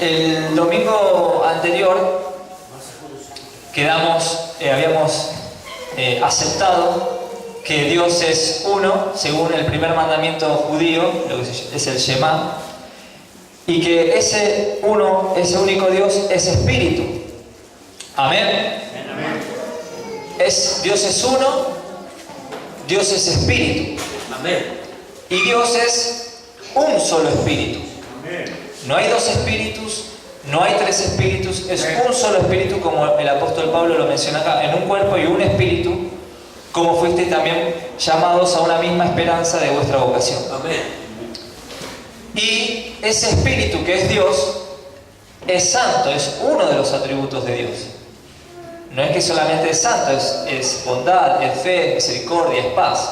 El domingo anterior habíamos aceptado que Dios es uno, según el primer mandamiento judío, lo que es el Shema, y que ese uno, ese único Dios es espíritu. Amén. Dios es uno, Dios es espíritu. Amén. Y Dios es un solo espíritu. No hay dos espíritus, no hay tres espíritus, es un solo espíritu, como el apóstol Pablo lo menciona acá, en un cuerpo y un espíritu, como fuisteis también llamados a una misma esperanza de vuestra vocación. Amén. Y ese espíritu que es Dios, es santo, es uno de los atributos de Dios. No es que solamente es santo, es bondad, es fe, es misericordia, es paz.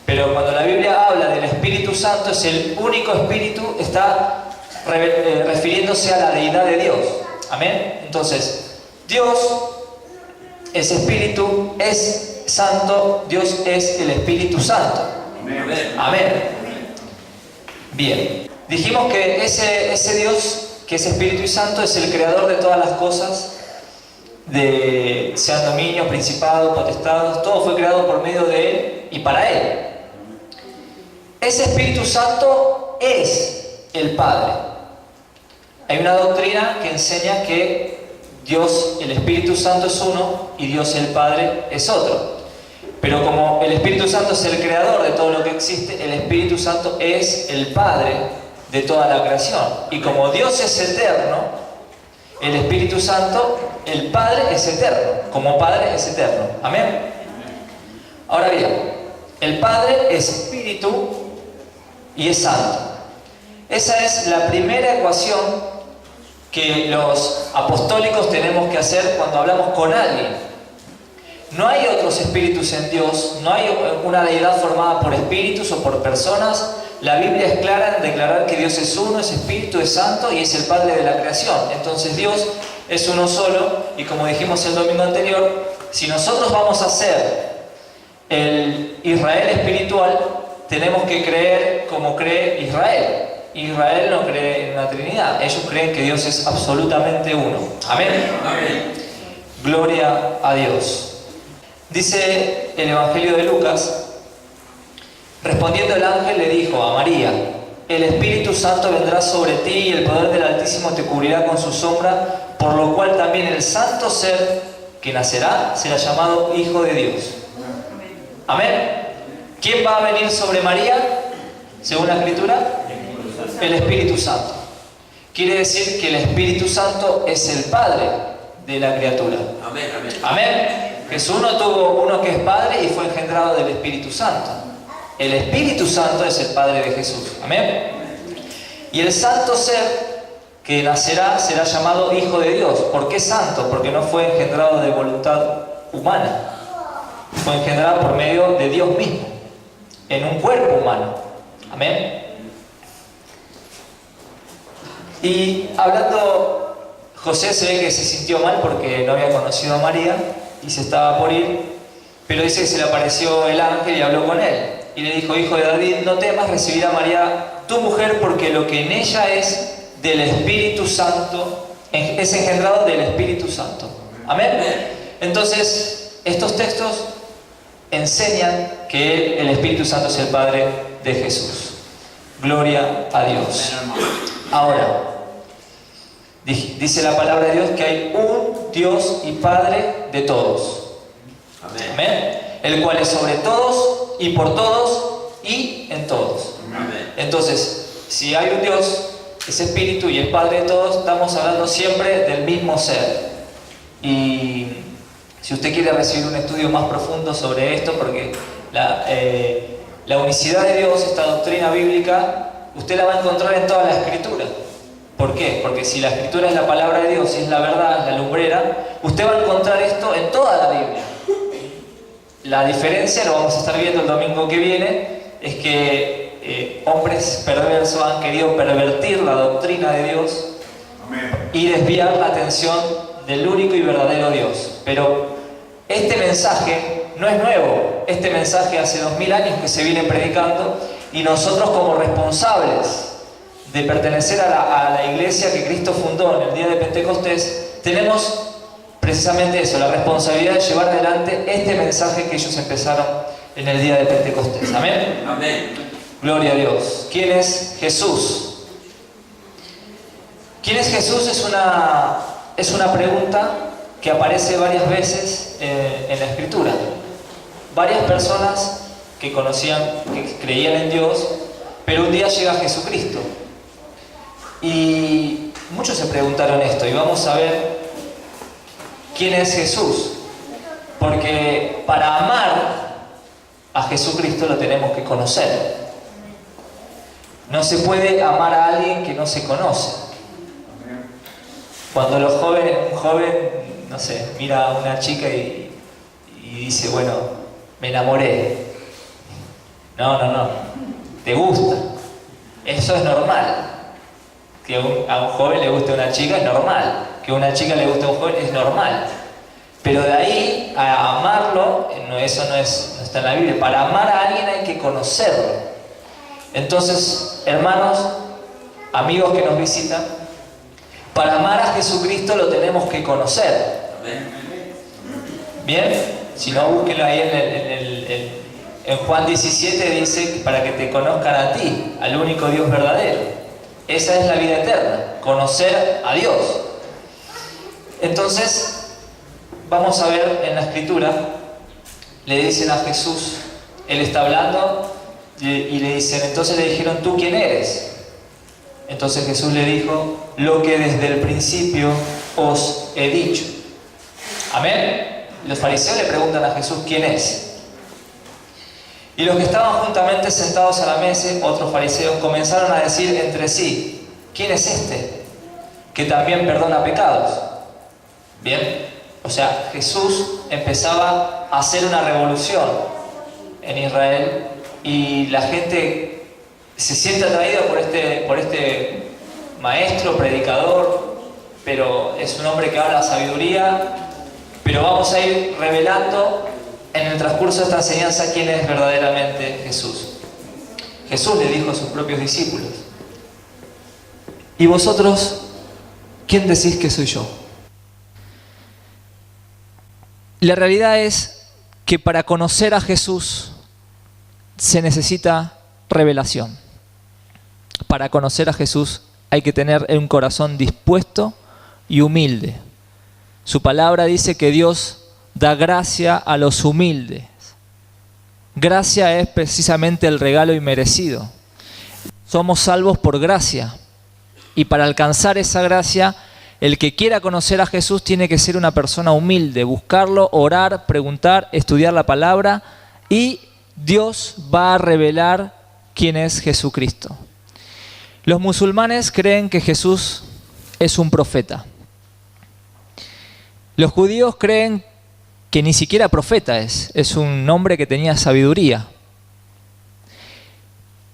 Pero cuando la Biblia habla del Espíritu Santo, es el único espíritu, está refiriéndose a la deidad de Dios. Amén. Entonces, Dios es espíritu, es santo, Dios es el Espíritu Santo. Amén. Amén. Bien. Dijimos que ese Dios, que es Espíritu y Santo, es el creador de todas las cosas, sean dominios, principados, potestados, todo fue creado por medio de Él y para Él. Ese Espíritu Santo es el Padre. Hay una doctrina que enseña que Dios, el Espíritu Santo es uno y Dios el Padre es otro. Pero como el Espíritu Santo es el creador de todo lo que existe, el Espíritu Santo es el Padre de toda la creación. Y como Dios es eterno, el Espíritu Santo, el Padre es eterno. Como Padre es eterno. Amén. Ahora bien, el Padre es Espíritu y es Santo. Esa es la primera ecuación que los apostólicos tenemos que hacer cuando hablamos con alguien. No hay otros espíritus en Dios, no hay una deidad formada por espíritus o por personas. La Biblia es clara en declarar que Dios es uno, es espíritu, es santo y es el Padre de la creación. Entonces Dios es uno solo y, como dijimos el domingo anterior, si nosotros vamos a ser el Israel espiritual, tenemos que creer como cree Israel. Israel no cree en la Trinidad, ellos creen que Dios es absolutamente uno. Amén. Amén. Gloria a Dios. Dice el Evangelio de Lucas: respondiendo el ángel le dijo a María: el Espíritu Santo vendrá sobre ti y el poder del Altísimo te cubrirá con su sombra, por lo cual también el santo ser que nacerá será llamado Hijo de Dios. Amén. ¿Quién va a venir sobre María, según la Escritura? El Espíritu Santo. Quiere decir que el Espíritu Santo es el Padre de la criatura. Amén. Amén. Amén. Jesús no tuvo uno que es Padre y fue engendrado del Espíritu Santo. El Espíritu Santo es el Padre de Jesús. Amén. Y el santo ser que nacerá será llamado Hijo de Dios. ¿Por qué santo? Porque no fue engendrado de voluntad humana. Fue engendrado por medio de Dios mismo, en un cuerpo humano. Amén. Y hablando, José se ve que se sintió mal porque no había conocido a María y se estaba por ir, pero dice que se le apareció el ángel y habló con él. Y le dijo: hijo de David, no temas recibir a María, tu mujer, porque lo que en ella es del Espíritu Santo, es engendrado del Espíritu Santo. Amén. Entonces, estos textos enseñan que el Espíritu Santo es el Padre de Jesús. Gloria a Dios. Ahora, dice la palabra de Dios que hay un Dios y Padre de todos. Amén. Amén. El cual es sobre todos y por todos y en todos. Amén. Entonces, si hay un Dios, es espíritu y es Padre de todos, estamos hablando siempre del mismo ser. Y si usted quiere recibir un estudio más profundo sobre esto, porque la unicidad de Dios, esta doctrina bíblica, usted la va a encontrar en toda la Escritura. ¿Por qué? Porque si la Escritura es la palabra de Dios y es la verdad, es la lumbrera, usted va a encontrar esto en toda la Biblia. La diferencia, lo vamos a estar viendo el domingo que viene, es que hombres perversos han querido pervertir la doctrina de Dios. Amén. Y desviar la atención del único y verdadero Dios. Pero este mensaje no es nuevo. Este mensaje hace 2000 años que se viene predicando, y nosotros, como responsables de pertenecer a la iglesia que Cristo fundó en el día de Pentecostés, tenemos precisamente eso, la responsabilidad de llevar adelante este mensaje que ellos empezaron en el día de Pentecostés. Amén. Amén. Gloria a Dios. ¿Quién es Jesús? ¿Quién es Jesús? Es una pregunta que aparece varias veces en la Escritura. Varias personas que creían en Dios, pero un día llega Jesucristo. Y muchos se preguntaron esto, y vamos a ver quién es Jesús. Porque para amar a Jesucristo lo tenemos que conocer. No se puede amar a alguien que no se conoce. Cuando un joven, no sé, mira a una chica y dice, bueno, me enamoré. No, te gusta. Eso es normal. Que a un joven le guste una chica es normal. Que a una chica le guste a un joven es normal. Pero de ahí a amarlo, eso no está en la Biblia. Para amar a alguien hay que conocerlo. Entonces, hermanos, amigos que nos visitan, para amar a Jesucristo lo tenemos que conocer. Bien, si no, búsquenlo ahí en Juan 17, dice para que te conozcan a ti, al único Dios verdadero. Esa es la vida eterna, conocer a Dios. Entonces, vamos a ver en la Escritura, le dicen a Jesús, Él está hablando y le dicen, entonces le dijeron, ¿tú quién eres? Entonces Jesús le dijo, lo que desde el principio os he dicho. Amén. Los fariseos le preguntan a Jesús quién es. Y los que estaban juntamente sentados a la mesa, otros fariseos, comenzaron a decir entre sí, ¿quién es este? Que también perdona pecados. Bien, o sea, Jesús empezaba a hacer una revolución en Israel y la gente se siente atraída por este maestro, predicador, pero es un hombre que habla sabiduría. Pero vamos a ir revelando en el transcurso de esta enseñanza quién es verdaderamente Jesús. Jesús le dijo a sus propios discípulos, ¿y vosotros quién decís que soy yo? La realidad es que para conocer a Jesús se necesita revelación. Para conocer a Jesús hay que tener un corazón dispuesto y humilde. Su palabra dice que Dios da gracia a los humildes. Gracia es precisamente el regalo inmerecido. Somos salvos por gracia. Y para alcanzar esa gracia, el que quiera conocer a Jesús tiene que ser una persona humilde, buscarlo, orar, preguntar, estudiar la palabra, y Dios va a revelar quién es Jesucristo. Los musulmanes creen que Jesús es un profeta. Los judíos creen que ni siquiera profeta es un hombre que tenía sabiduría.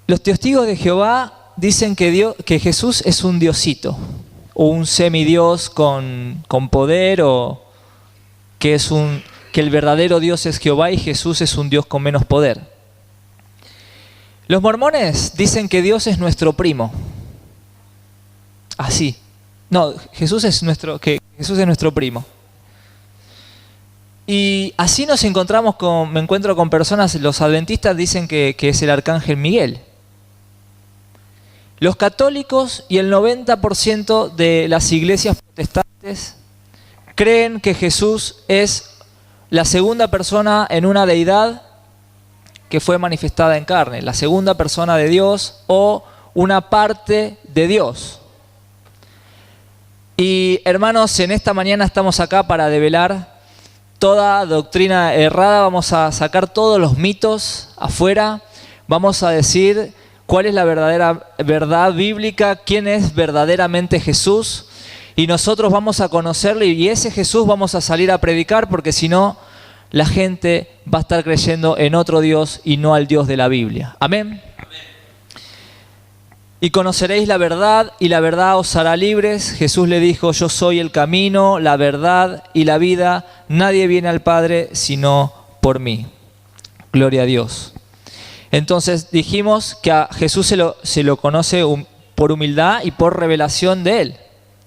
Los testigos de Jehová dicen que Jesús es un diosito, o un semidios con poder, o que el verdadero Dios es Jehová y Jesús es un Dios con menos poder. Los mormones dicen que Dios es nuestro primo. Así. No, Jesús es nuestro primo. Y así me encuentro con personas, los adventistas dicen que es el arcángel Miguel. Los católicos y el 90% de las iglesias protestantes creen que Jesús es la segunda persona en una deidad que fue manifestada en carne, la segunda persona de Dios o una parte de Dios. Y hermanos, en esta mañana estamos acá para develar toda doctrina errada, vamos a sacar todos los mitos afuera, vamos a decir cuál es la verdadera verdad bíblica, quién es verdaderamente Jesús, y nosotros vamos a conocerle y ese Jesús vamos a salir a predicar, porque si no, la gente va a estar creyendo en otro Dios y no al Dios de la Biblia. Amén. Y conoceréis la verdad y la verdad os hará libres. Jesús le dijo, yo soy el camino, la verdad y la vida. Nadie viene al Padre sino por mí. Gloria a Dios. Entonces dijimos que a Jesús se lo conoce por humildad y por revelación de Él.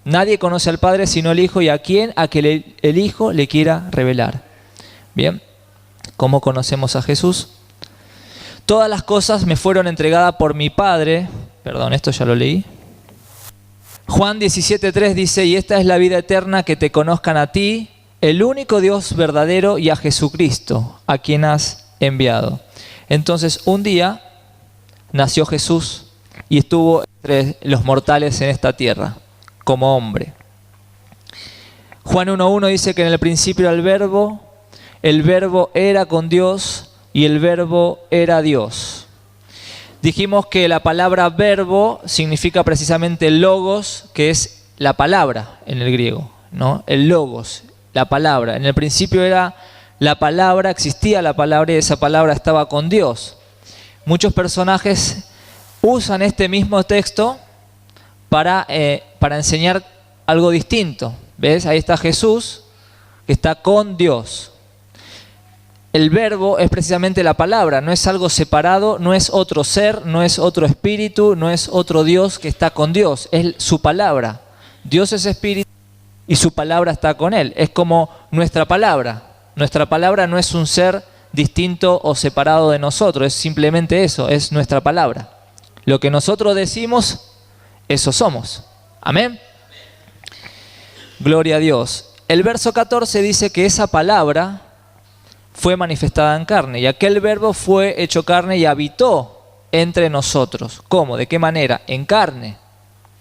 Nadie conoce al Padre sino el Hijo y a quien el Hijo le quiera revelar. Bien, ¿cómo conocemos a Jesús? Todas las cosas me fueron entregadas por mi Padre. Perdón, esto ya lo leí. Juan 17:3 dice, y esta es la vida eterna, que te conozcan a ti, el único Dios verdadero, y a Jesucristo, a quien has enviado. Entonces, un día nació Jesús y estuvo entre los mortales en esta tierra, como hombre. Juan 1:1 dice que en el principio era el verbo era con Dios y el verbo era Dios. Dijimos que la palabra verbo significa precisamente logos, que es la palabra en el griego, ¿no? El logos, la palabra. En el principio era la palabra, existía la palabra y esa palabra estaba con Dios. Muchos personajes usan este mismo texto para enseñar algo distinto. ¿Ves? Ahí está Jesús, que está con Dios. El verbo es precisamente la palabra, no es algo separado, no es otro ser, no es otro espíritu, no es otro Dios que está con Dios, es su palabra. Dios es espíritu y su palabra está con Él. Es como nuestra palabra. Nuestra palabra no es un ser distinto o separado de nosotros, es simplemente eso, es nuestra palabra. Lo que nosotros decimos, eso somos. Amén. Gloria a Dios. El verso 14 dice que esa palabra fue manifestada en carne y aquel verbo fue hecho carne y habitó entre nosotros. ¿Cómo? ¿De qué manera? En carne.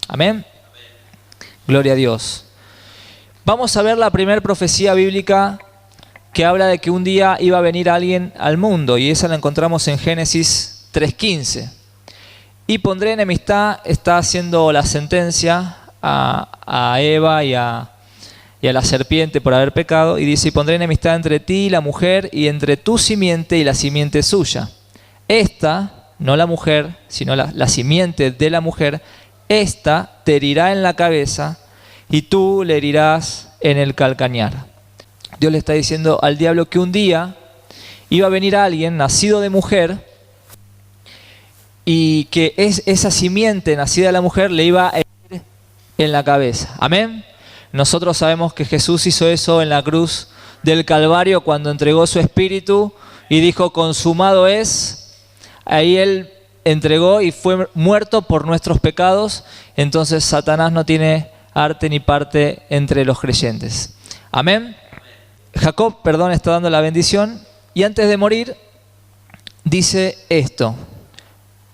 Amén. Gloria a Dios. Vamos a ver la primera profecía bíblica que habla de que un día iba a venir alguien al mundo y esa la encontramos en Génesis 3:15. Y pondré enemistad, está haciendo la sentencia a Eva y a la serpiente por haber pecado, y dice, y pondré enemistad entre ti y la mujer, y entre tu simiente y la simiente suya. Esta, no la mujer, sino la simiente de la mujer, esta te herirá en la cabeza, y tú le herirás en el calcañar. Dios le está diciendo al diablo que un día iba a venir alguien nacido de mujer, y que esa simiente nacida de la mujer le iba a herir en la cabeza. Amén. Nosotros sabemos que Jesús hizo eso en la cruz del Calvario cuando entregó su espíritu y dijo, consumado es. Ahí Él entregó y fue muerto por nuestros pecados. Entonces Satanás no tiene arte ni parte entre los creyentes. Amén. Jacob, está dando la bendición y antes de morir dice esto.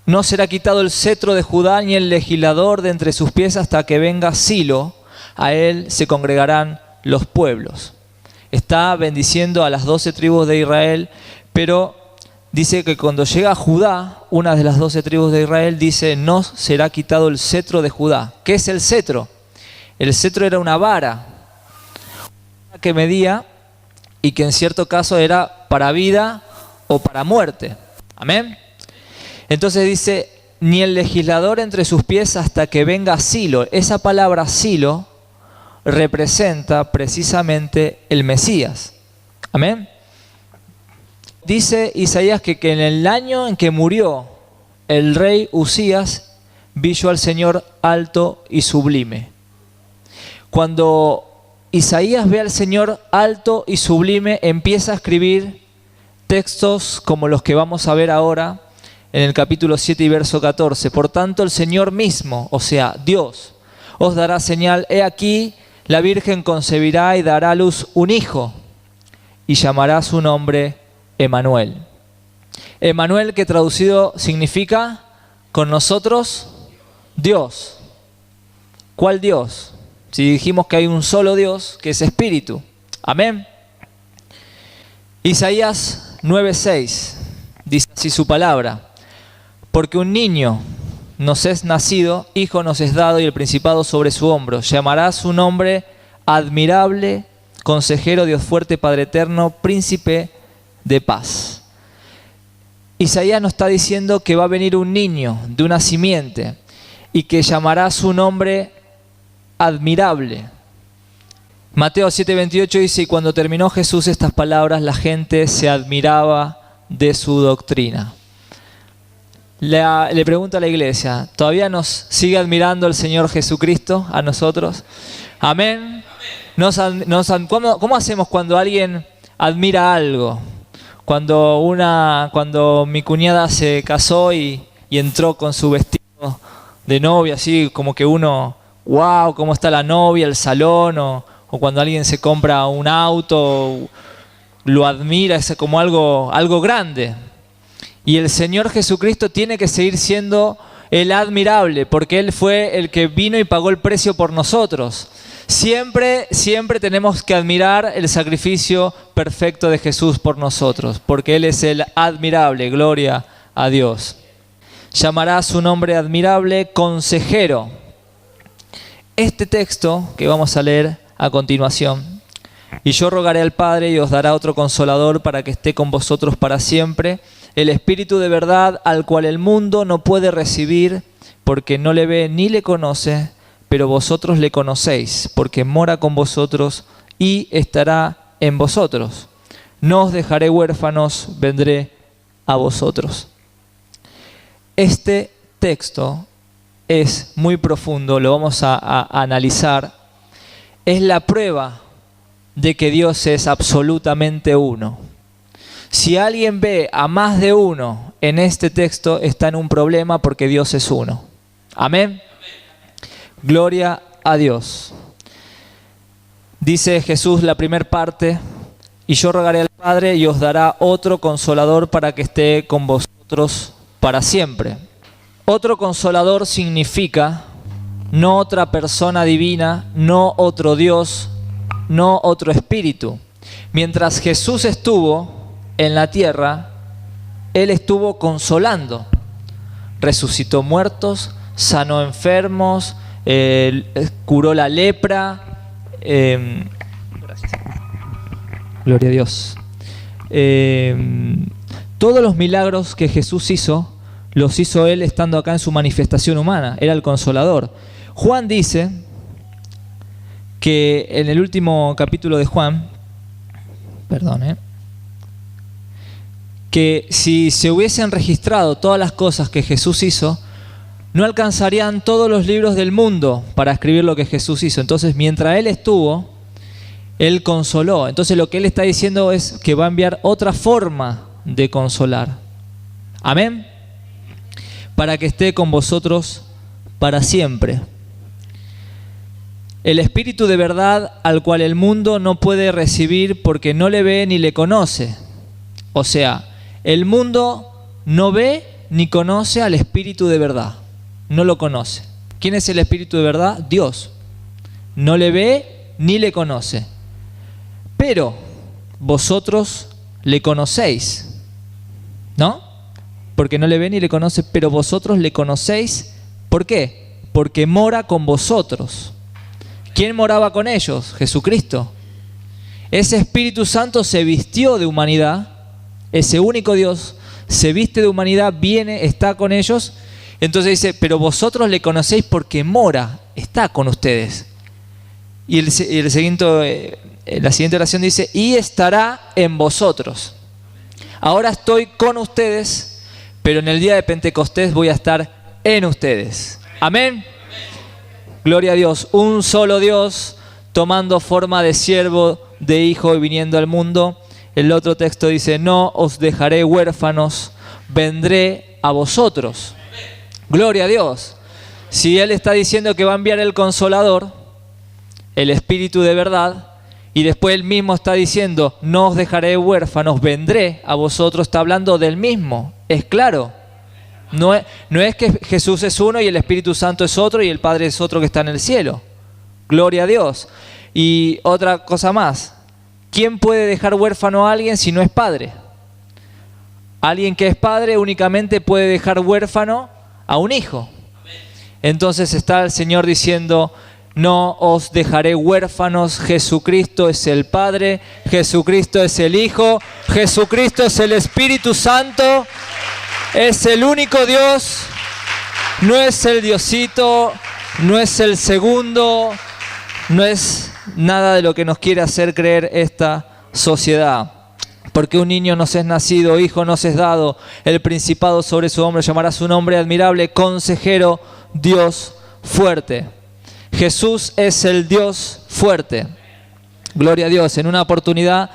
No será quitado el cetro de Judá ni el legislador de entre sus pies hasta que venga Silo. A él se congregarán los pueblos. Está bendiciendo a las 12 tribus de Israel, pero dice que cuando llega a Judá, una de las 12 tribus de Israel, dice, no será quitado el cetro de Judá. ¿Qué es el cetro? El cetro era una vara que medía y que en cierto caso era para vida o para muerte. Amén. Entonces dice, ni el legislador entre sus pies hasta que venga Silo. Esa palabra Silo representa precisamente el Mesías. Amén. Dice Isaías que en el año en que murió el rey Usías, vi yo al Señor alto y sublime. Cuando Isaías ve al Señor alto y sublime, empieza a escribir textos como los que vamos a ver ahora en el capítulo 7 y verso 14. Por tanto, el Señor mismo, o sea, Dios, os dará señal. He aquí, la Virgen concebirá y dará a luz un hijo, y llamará su nombre Emmanuel. Emmanuel, que traducido significa con nosotros Dios. ¿Cuál Dios? Si dijimos que hay un solo Dios, que es espíritu. Amén. Isaías 9:6 dice así su palabra. Porque un niño nos es nacido, hijo nos es dado y el principado sobre su hombro. Llamará su nombre admirable, consejero, Dios fuerte, Padre eterno, príncipe de paz. Isaías nos está diciendo que va a venir un niño de una simiente y que llamará su nombre admirable. Mateo 7:28 dice, y cuando terminó Jesús estas palabras, la gente se admiraba de su doctrina. Le pregunto a la iglesia, ¿todavía nos sigue admirando el Señor Jesucristo a nosotros? Amén. ¿Cómo hacemos cuando alguien admira algo? Cuando mi cuñada se casó y entró con su vestido de novia, así como que uno, wow, cómo está la novia, el salón, o cuando alguien se compra un auto, lo admira, es como algo grande. Y el Señor Jesucristo tiene que seguir siendo el admirable, porque Él fue el que vino y pagó el precio por nosotros. Siempre tenemos que admirar el sacrificio perfecto de Jesús por nosotros, porque Él es el admirable, gloria a Dios. Llamará su nombre admirable, consejero. Este texto que vamos a leer a continuación: y yo rogaré al Padre y os dará otro consolador para que esté con vosotros para siempre, el Espíritu de verdad, al cual el mundo no puede recibir porque no le ve ni le conoce, pero vosotros le conocéis, porque mora con vosotros y estará en vosotros. No os dejaré huérfanos, vendré a vosotros. Este texto es muy profundo, lo vamos a analizar. Es la prueba de que Dios es absolutamente uno. Si alguien ve a más de uno en este texto, está en un problema porque Dios es uno. Amén. Gloria a Dios. Dice Jesús la primera parte: y yo rogaré al Padre y os dará otro consolador para que esté con vosotros para siempre. Otro consolador significa no otra persona divina, no otro Dios, no otro espíritu. Mientras Jesús estuvo en la tierra, Él estuvo consolando. Resucitó muertos, sanó enfermos, curó la lepra. Gracias. Gloria a Dios. Todos los milagros que Jesús hizo, los hizo Él estando acá en su manifestación humana. Era el consolador. Juan dice que en el último capítulo de Juan, que si se hubiesen registrado todas las cosas que Jesús hizo, no alcanzarían todos los libros del mundo para escribir lo que Jesús hizo. Entonces, mientras Él estuvo, Él consoló. Entonces, lo que Él está diciendo es que va a enviar otra forma de consolar. Amén. Para que esté con vosotros para siempre. El Espíritu de verdad, al cual el mundo no puede recibir porque no le ve ni le conoce. O sea, el mundo no ve ni conoce al Espíritu de verdad. No lo conoce. ¿Quién es el Espíritu de verdad? Dios. No le ve ni le conoce. Pero vosotros le conocéis. ¿No? Porque no le ve ni le conoce, pero vosotros le conocéis. ¿Por qué? Porque mora con vosotros. ¿Quién moraba con ellos? Jesucristo. Ese Espíritu Santo se vistió de humanidad. Ese único Dios se viste de humanidad, viene, está con ellos. Entonces dice, pero vosotros le conocéis porque mora, está con ustedes. Y la siguiente oración dice, y estará en vosotros. Ahora estoy con ustedes, pero en el día de Pentecostés voy a estar en ustedes. Amén. Gloria a Dios. Un solo Dios tomando forma de siervo, de hijo y viniendo al mundo. El otro texto dice, no os dejaré huérfanos, vendré a vosotros. Gloria a Dios. Si Él está diciendo que va a enviar el Consolador, el Espíritu de verdad, y después Él mismo está diciendo, no os dejaré huérfanos, vendré a vosotros, está hablando del mismo. Es claro. No es que Jesús es uno y el Espíritu Santo es otro y el Padre es otro que está en el cielo. Gloria a Dios. Y otra cosa más. ¿Quién puede dejar huérfano a alguien si no es padre? Alguien que es padre únicamente puede dejar huérfano a un hijo. Entonces está el Señor diciendo, no os dejaré huérfanos, Jesucristo es el Padre, Jesucristo es el Hijo, Jesucristo es el Espíritu Santo, es el único Dios, no es el Diosito, no es el segundo, no es nada de lo que nos quiere hacer creer esta sociedad. Porque un niño nos es nacido, hijo nos es dado, el principado sobre su hombro, llamará su nombre admirable, consejero, Dios fuerte. Jesús es el Dios fuerte. Gloria a Dios. En una oportunidad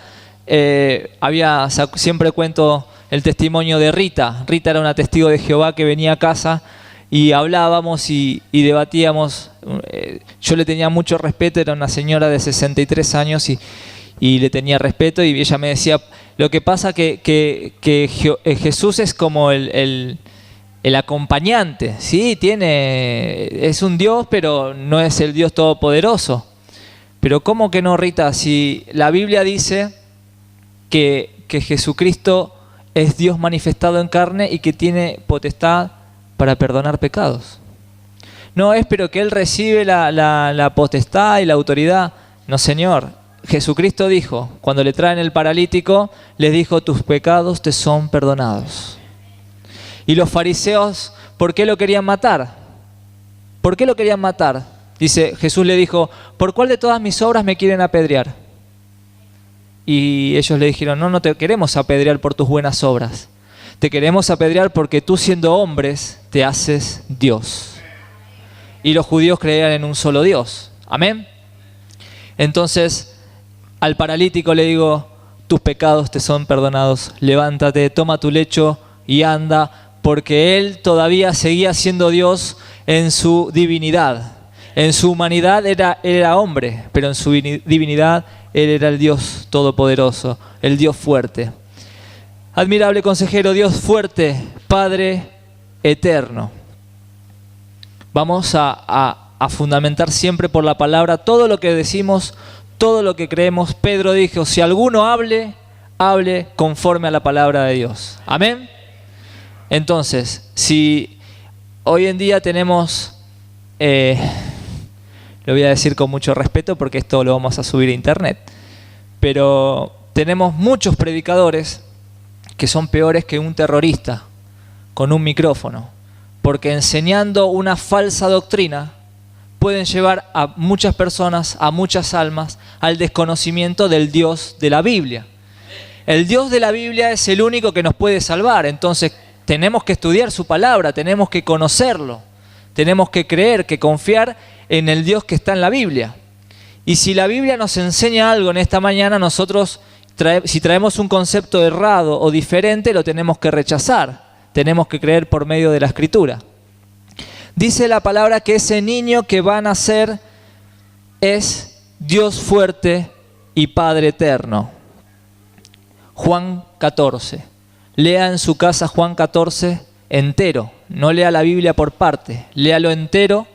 siempre cuento el testimonio de Rita. Rita era una testigo de Jehová que venía a casa y hablábamos y debatíamos. Yo le tenía mucho respeto, era una señora de 63 años y le tenía respeto, y ella me decía, lo que pasa que Jesús es como el acompañante, ¿sí? Es un Dios, pero no es el Dios todopoderoso. Pero ¿cómo que no, Rita? Si la Biblia dice que Jesucristo es Dios manifestado en carne y que tiene potestad para perdonar pecados. No es pero que Él recibe la potestad y la autoridad. No, Señor. Jesucristo dijo, cuando le traen el paralítico, les dijo, tus pecados te son perdonados. Y los fariseos, ¿por qué lo querían matar? ¿Por qué lo querían matar? Dice, Jesús le dijo, ¿por cuál de todas mis obras me quieren apedrear? Y ellos le dijeron, no te queremos apedrear por tus buenas obras. Te queremos apedrear porque tú, siendo hombres, te haces Dios. Y los judíos creían en un solo Dios. Amén. Entonces, al paralítico le digo, tus pecados te son perdonados. Levántate, toma tu lecho y anda, porque él todavía seguía siendo Dios en su divinidad. En su humanidad era hombre, pero en su divinidad él era el Dios todopoderoso, el Dios fuerte. Admirable consejero, Dios fuerte, Padre eterno. Vamos a fundamentar siempre por la palabra todo lo que decimos, todo lo que creemos. Pedro dijo, si alguno hable conforme a la palabra de Dios. Amén. Entonces, si hoy en día tenemos, lo voy a decir con mucho respeto porque esto lo vamos a subir a internet, pero tenemos muchos predicadores que son peores que un terrorista con un micrófono, porque enseñando una falsa doctrina pueden llevar a muchas personas, a muchas almas, al desconocimiento del Dios de la Biblia. El Dios de la Biblia es el único que nos puede salvar, entonces tenemos que estudiar su palabra, tenemos que conocerlo, tenemos que creer, que confiar en el Dios que está en la Biblia. Y si la Biblia nos enseña algo en esta mañana, nosotros, si traemos un concepto errado o diferente, lo tenemos que rechazar, tenemos que creer por medio de la Escritura. Dice la palabra que ese niño que va a nacer es Dios fuerte y Padre eterno. Juan 14. Lea en su casa Juan 14 entero. No lea la Biblia por parte. Léalo entero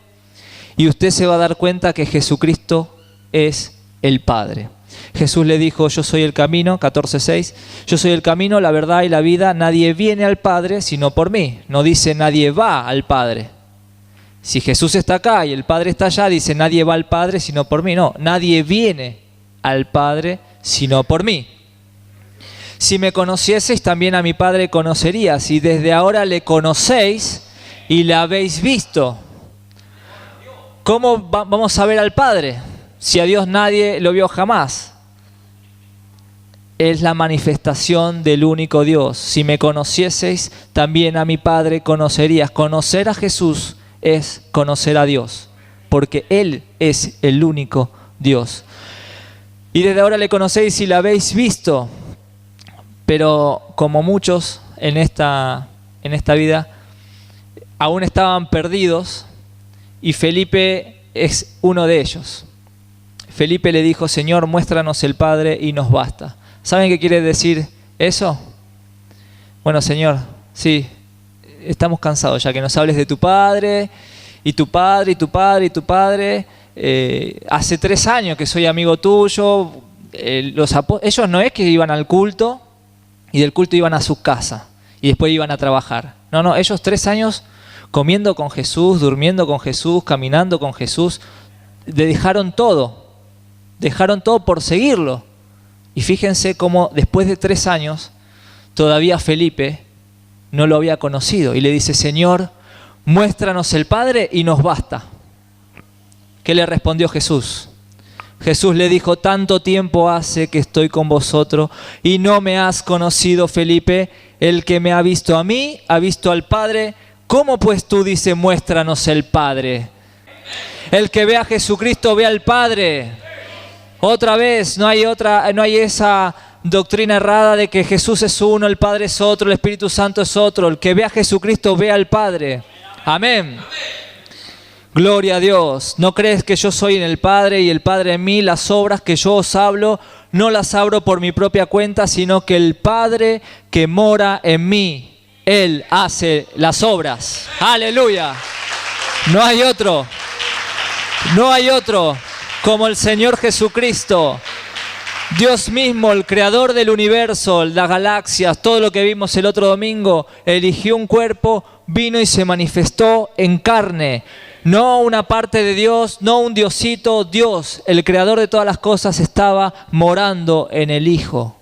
y usted se va a dar cuenta que Jesucristo es el Padre. Jesús le dijo, yo soy el camino, 14:6. Yo soy el camino, la verdad y la vida. Nadie viene al Padre sino por mí. No dice nadie va al Padre. Si Jesús está acá y el Padre está allá, dice nadie va al Padre sino por mí. No, nadie viene al Padre sino por mí. Si me conocieseis, también a mi Padre conocerías, y desde ahora le conocéis y le habéis visto. ¿Cómo vamos a ver al Padre? Si a Dios nadie lo vio jamás. Es la manifestación del único Dios. Si me conocieseis, también a mi Padre conocerías. Conocer a Jesús es conocer a Dios, porque Él es el único Dios. Y desde ahora le conocéis y le habéis visto. Pero como muchos en esta vida, aún estaban perdidos, y Felipe es uno de ellos. Felipe le dijo, Señor, muéstranos el Padre y nos basta. ¿Saben qué quiere decir eso? Bueno, Señor, sí, estamos cansados ya que nos hables de tu Padre, y tu Padre, y tu Padre, y tu Padre. Hace 3 años que soy amigo tuyo. Ellos no es que iban al culto, y del culto iban a su casa y después iban a trabajar. No, ellos 3 años comiendo con Jesús, durmiendo con Jesús, caminando con Jesús, dejaron todo por seguirlo. Y fíjense cómo después de 3 años todavía Felipe no lo había conocido y le dice, Señor, muéstranos el Padre y nos basta. ¿Qué le respondió Jesús? Jesús le dijo, tanto tiempo hace que estoy con vosotros y no me has conocido, Felipe. El que me ha visto a mí, ha visto al Padre. ¿Cómo pues tú dices, muéstranos el Padre? El que ve a Jesucristo ve al Padre. Otra vez, no hay esa doctrina errada de que Jesús es uno, el Padre es otro, el Espíritu Santo es otro. El que ve a Jesucristo ve al Padre. Amén. Gloria a Dios. ¿No crees que yo soy en el Padre y el Padre en mí? Las obras que yo os hablo, no las hablo por mi propia cuenta, sino que el Padre que mora en mí, Él hace las obras. ¡Aleluya! No hay otro. No hay otro como el Señor Jesucristo. Dios mismo, el creador del universo, las galaxias, todo lo que vimos el otro domingo, eligió un cuerpo, vino y se manifestó en carne. No una parte de Dios, no un diosito. Dios, el creador de todas las cosas, estaba morando en el Hijo.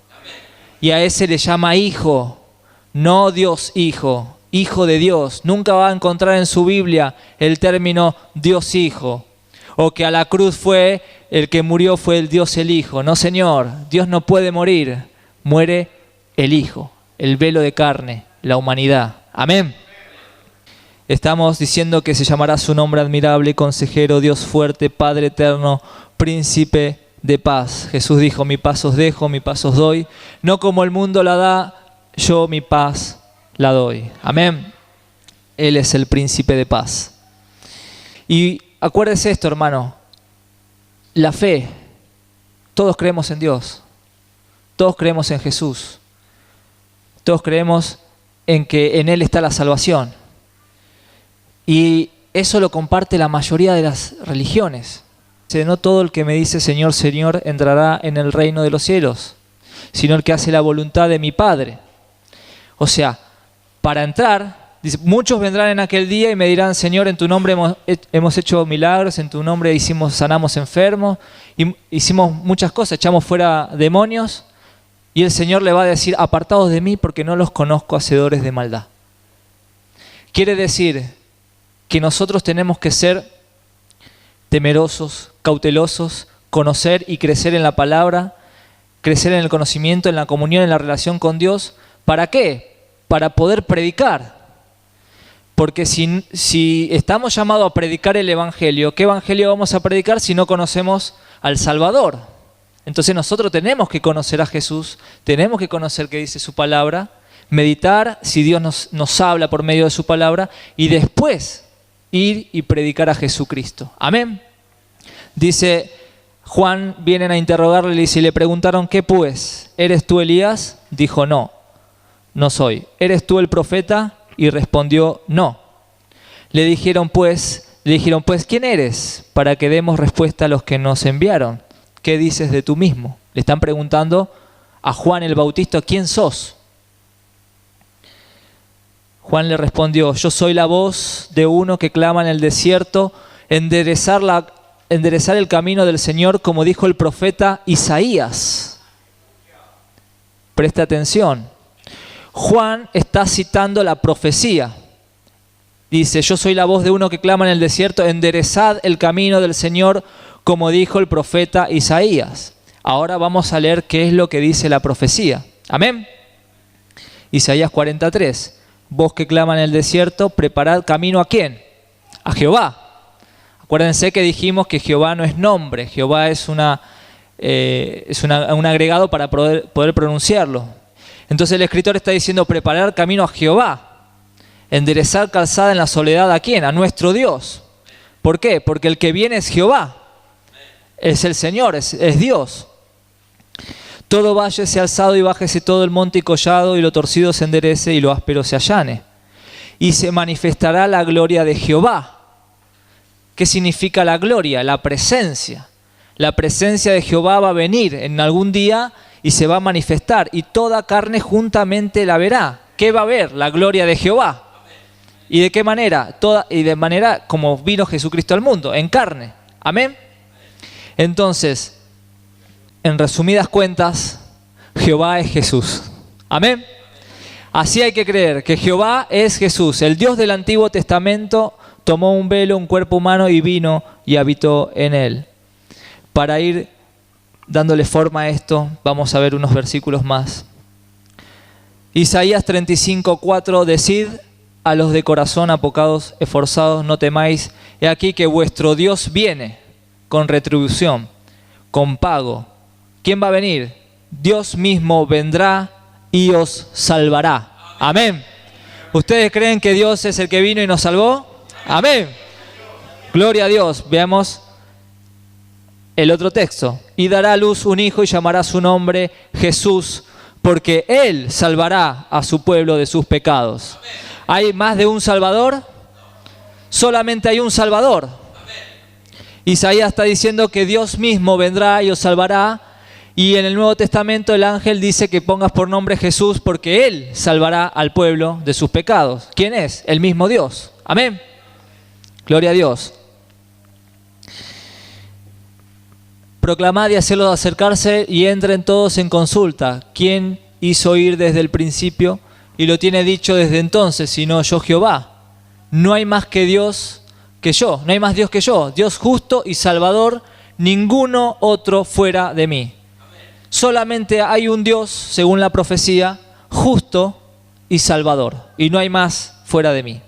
Y a ese le llama Hijo, no Dios Hijo, Hijo de Dios. Nunca va a encontrar en su Biblia el término Dios Hijo. O que a la cruz fue el que murió fue el Dios el Hijo. No, Señor, Dios no puede morir. Muere el Hijo, el velo de carne, la humanidad. Amén. Estamos diciendo que se llamará su nombre admirable, consejero, Dios fuerte, Padre eterno, príncipe de paz. Jesús dijo, mi paz os dejo, mi paz os doy. No como el mundo la da, yo mi paz la doy. Amén. Él es el príncipe de paz. Y acuérdese esto, hermano. La fe. Todos creemos en Dios. Todos creemos en Jesús. Todos creemos en que en Él está la salvación. Y eso lo comparte la mayoría de las religiones. No todo el que me dice Señor, Señor entrará en el reino de los cielos, sino el que hace la voluntad de mi Padre. O sea, para entrar, dice, muchos vendrán en aquel día y me dirán, Señor, en tu nombre hemos hecho milagros, en tu nombre sanamos enfermos, hicimos muchas cosas, echamos fuera demonios, y el Señor le va a decir, apartados de mí porque no los conozco, hacedores de maldad. Quiere decir que nosotros tenemos que ser temerosos, cautelosos, conocer y crecer en la palabra, crecer en el conocimiento, en la comunión, en la relación con Dios. ¿Para qué? Para poder predicar. Porque si estamos llamados a predicar el Evangelio, ¿qué Evangelio vamos a predicar si no conocemos al Salvador? Entonces nosotros tenemos que conocer a Jesús, tenemos que conocer qué dice su palabra, meditar si Dios nos habla por medio de su palabra y después ir y predicar a Jesucristo. Amén. Dice Juan, vienen a interrogarle y si le preguntaron, ¿qué pues? ¿Eres tú Elías? Dijo, no, no soy. ¿Eres tú el profeta? Y respondió, no. Le dijeron pues, ¿quién eres? Para que demos respuesta a los que nos enviaron. ¿Qué dices de tú mismo? Le están preguntando a Juan el Bautista, ¿quién sos? Juan le respondió, yo soy la voz de uno que clama en el desierto, enderezar el camino del Señor, como dijo el profeta Isaías. Presta atención. Juan está citando la profecía. Dice, yo soy la voz de uno que clama en el desierto, enderezad el camino del Señor, como dijo el profeta Isaías. Ahora vamos a leer qué es lo que dice la profecía. Amén. Isaías 43. Vos que clama en el desierto, preparad camino ¿a quién? A Jehová. Acuérdense que dijimos que Jehová no es nombre, Jehová es un agregado para poder pronunciarlo. Entonces el escritor está diciendo preparar camino a Jehová, enderezar calzada en la soledad ¿a quién? A nuestro Dios. ¿Por qué? Porque el que viene es Jehová, es el Señor, es Dios. Todo valle sea alzado y bájese todo el monte y collado, y lo torcido se enderece y lo áspero se allane. Y se manifestará la gloria de Jehová. ¿Qué significa la gloria? La presencia. La presencia de Jehová va a venir en algún día y se va a manifestar. Y toda carne juntamente la verá. ¿Qué va a ver? La gloria de Jehová. ¿Y de qué manera? De manera como vino Jesucristo al mundo, en carne. Amén. Entonces, en resumidas cuentas, Jehová es Jesús. Amén. Así hay que creer que Jehová es Jesús. El Dios del Antiguo Testamento tomó un velo, un cuerpo humano y vino y habitó en él. para ir dándole forma a esto, vamos a ver unos versículos más. Isaías 35:4, decid a los de corazón apocados, esforzados, no temáis, he aquí que vuestro Dios viene con retribución, con pago. ¿Quién va a venir? Dios mismo vendrá y os salvará. Amén. ¿Ustedes creen que Dios es el que vino y nos salvó? Amén. Gloria a Dios. Veamos el otro texto. Y dará a luz un hijo y llamará su nombre Jesús, porque Él salvará a su pueblo de sus pecados. ¿Hay más de un Salvador? Solamente hay un Salvador. Isaías está diciendo que Dios mismo vendrá y os salvará. Y en el Nuevo Testamento el ángel dice que pongas por nombre Jesús porque Él salvará al pueblo de sus pecados. ¿Quién es? El mismo Dios. Amén. Gloria a Dios. Proclamad y hacedlos acercarse y entren todos en consulta. ¿Quién hizo ir desde el principio y lo tiene dicho desde entonces, sino yo Jehová? No hay más que Dios que yo, no hay más Dios que yo, Dios justo y salvador, ninguno otro fuera de mí. Solamente hay un Dios, según la profecía, justo y salvador, y no hay más fuera de mí.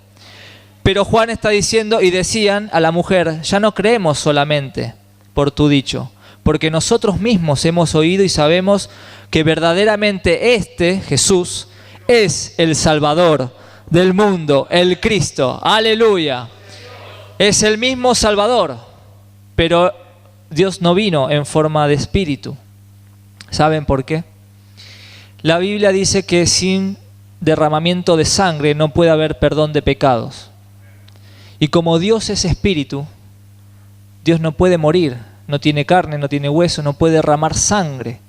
Pero Juan está diciendo, y decían a la mujer, ya no creemos solamente por tu dicho, porque nosotros mismos hemos oído y sabemos que verdaderamente este, Jesús, es el Salvador del mundo, el Cristo. ¡Aleluya! Es el mismo Salvador, pero Dios no vino en forma de espíritu. ¿Saben por qué? La Biblia dice que sin derramamiento de sangre no puede haber perdón de pecados. Y como Dios es espíritu, Dios no puede morir, no tiene carne, no tiene hueso, no puede derramar sangre.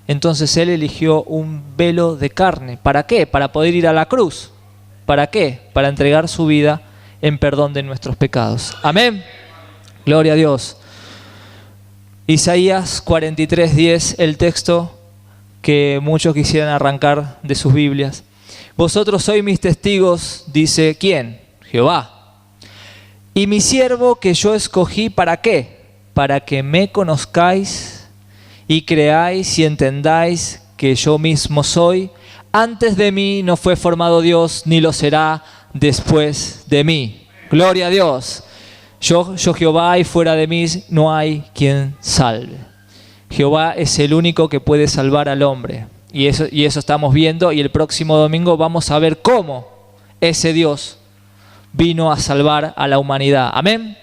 Entonces Él eligió un velo de carne. ¿Para qué? Para poder ir a la cruz. ¿Para qué? Para entregar su vida en perdón de nuestros pecados. Amén. Gloria a Dios. Isaías 43:10, el texto que muchos quisieran arrancar de sus Biblias. Vosotros sois mis testigos, dice ¿quién? Jehová. Y mi siervo que yo escogí, ¿para qué? Para que me conozcáis y creáis y entendáis que yo mismo soy. Antes de mí no fue formado Dios, ni lo será después de mí. Gloria a Dios. Yo Jehová, y fuera de mí no hay quien salve. Jehová es el único que puede salvar al hombre. Y eso estamos viendo, y el próximo domingo vamos a ver cómo ese Dios vino a salvar a la humanidad. Amén.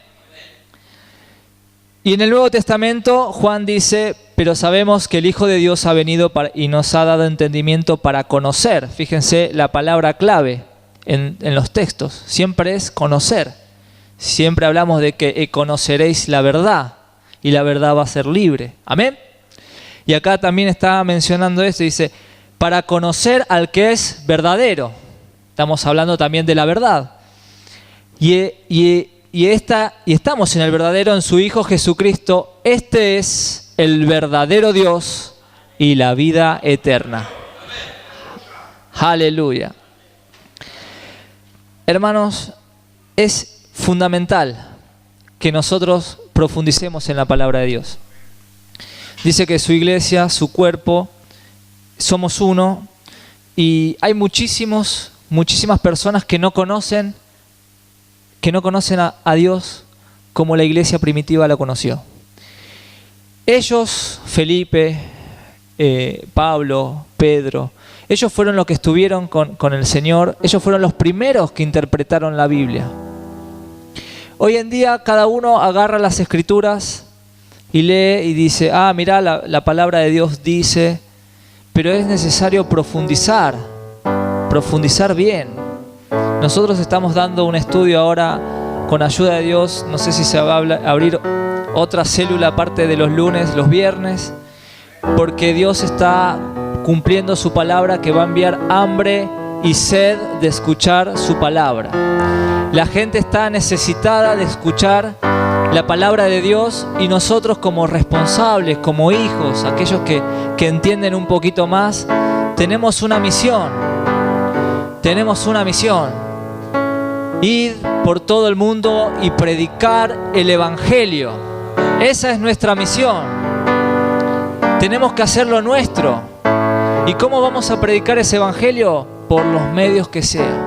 Y en el Nuevo Testamento Juan dice, pero sabemos que el Hijo de Dios ha venido y nos ha dado entendimiento para conocer. Fíjense la palabra clave en los textos, siempre es conocer. Siempre hablamos de que conoceréis la verdad y la verdad va a ser libre. Amén. Y acá también está mencionando esto, dice, para conocer al que es verdadero. Estamos hablando también de la verdad. Y estamos en el verdadero, en su Hijo Jesucristo. Este es el verdadero Dios y la vida eterna. Aleluya. Hermanos, es fundamental que nosotros profundicemos en la palabra de Dios. Dice que su iglesia, su cuerpo, somos uno, y hay muchísimas personas que no conocen a Dios como la iglesia primitiva la conoció. Ellos, Felipe, Pablo, Pedro, ellos fueron los que estuvieron con el Señor, ellos fueron los primeros que interpretaron la Biblia. Hoy en día cada uno agarra las Escrituras y lee y dice, mirá, la palabra de Dios dice, pero es necesario profundizar bien. Nosotros estamos dando un estudio ahora con ayuda de Dios, no sé si se va a abrir otra célula aparte de los lunes, los viernes, porque Dios está cumpliendo su palabra que va a enviar hambre y sed de escuchar su palabra. La gente está necesitada de escuchar la palabra de Dios, y nosotros como responsables, como hijos, aquellos que entienden un poquito más, tenemos una misión. Ir por todo el mundo y predicar el Evangelio. Esa es nuestra misión. Tenemos que hacerlo nuestro. ¿Y cómo vamos a predicar ese evangelio? Por los medios que sean.